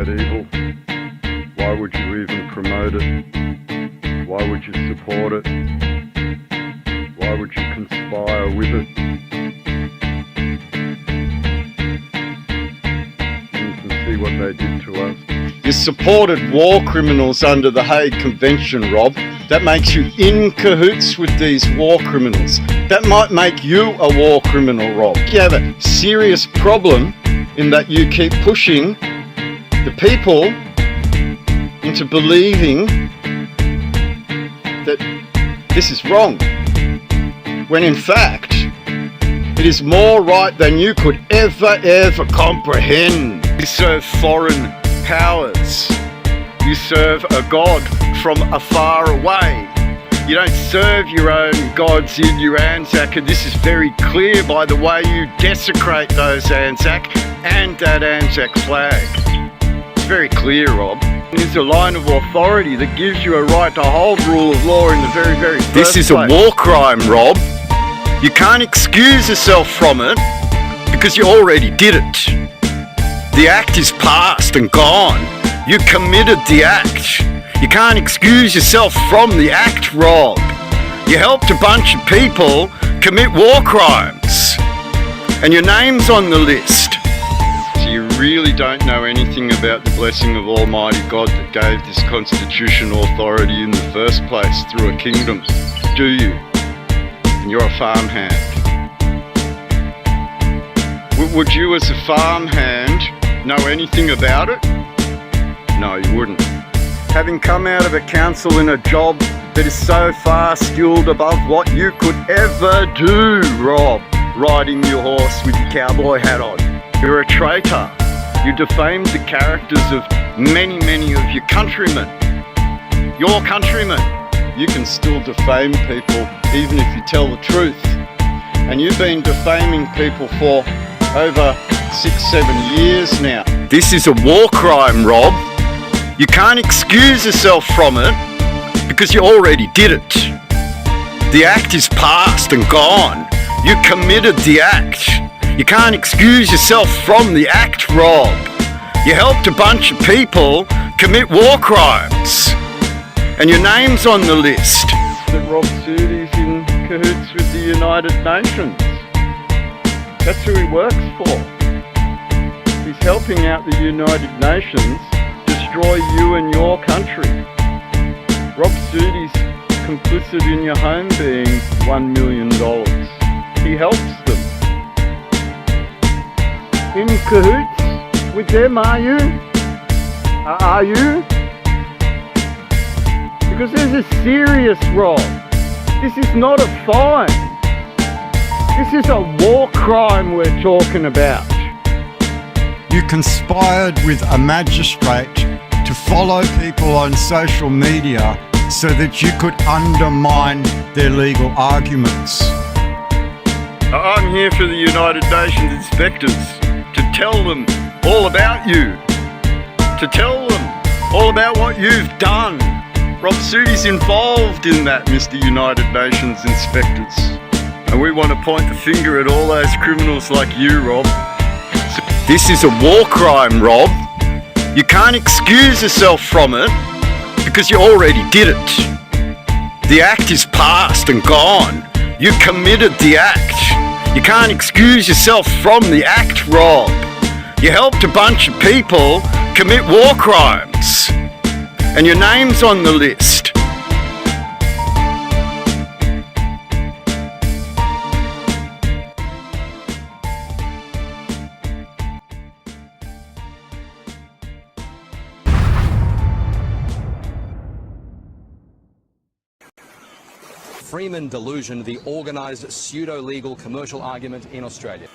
that evil? Why would you even promote it? Why would you support it? Why would you conspire with it? And you can see what they did to us. You supported war criminals under the Hague Convention, Rob. That makes you in cahoots with these war criminals. That might make you a war criminal, Rob. You have a serious problem in that you keep pushing the people into believing that this is wrong, when in fact it is more right than you could ever comprehend. You serve foreign powers. You serve a God from afar away. You don't serve your own gods in your Anzac, and this is very clear by the way you desecrate those Anzac and that Anzac flag. It's very clear, Rob. It's a line of authority that gives you a right to hold rule of law in the very first place. This is a war crime, Rob. You can't excuse yourself from it because you already did it. The act is past and gone. You committed the act. You can't excuse yourself from the act, Rob. You helped a bunch of people commit war crimes, and your name's on the list. So you really don't know anything about the blessing of Almighty God that gave this constitutional authority in the first place through a kingdom, do you? And you're a farmhand. Would you as a farmhand know anything about it? No, you wouldn't. Having come out of a council in a job that is so far skilled above what you could ever do, Rob, riding your horse with your cowboy hat on. You're a traitor. You defamed the characters of many of your countrymen. Your countrymen. You can still defame people even if you tell the truth. And you've been defaming people for over 6-7 years now. This is a war crime, Rob. You can't excuse yourself from it because you already did it. The act is past and gone. You committed the act. You can't excuse yourself from the act, Rob. You helped a bunch of people commit war crimes, and your name's on the list. That Rob Sudy's in cahoots with the United Nations. That's who he works for. He's helping out the United Nations destroy you and your country. Rob Sudy's complicit in your home being $1 million. He helps them. In cahoots with them, are you? Are you? Because this is serious, Rob. This is not a fine. This is a war crime we're talking about. You conspired with a magistrate to follow people on social media so that you could undermine their legal arguments. I'm here for the United Nations inspectors to tell them all about you, to tell them all about what you've done. Rob Sudy's involved in that, Mr. United Nations inspectors. And we want to point the finger at all those criminals like you, Rob. This is a war crime, Rob. You can't excuse yourself from it because you already did it. The act is past and gone. You committed the act. You can't excuse yourself from the act, Rob. You helped a bunch of people commit war crimes, and your name's on the list. Freeman delusion, the organised pseudo-legal commercial argument in Australia.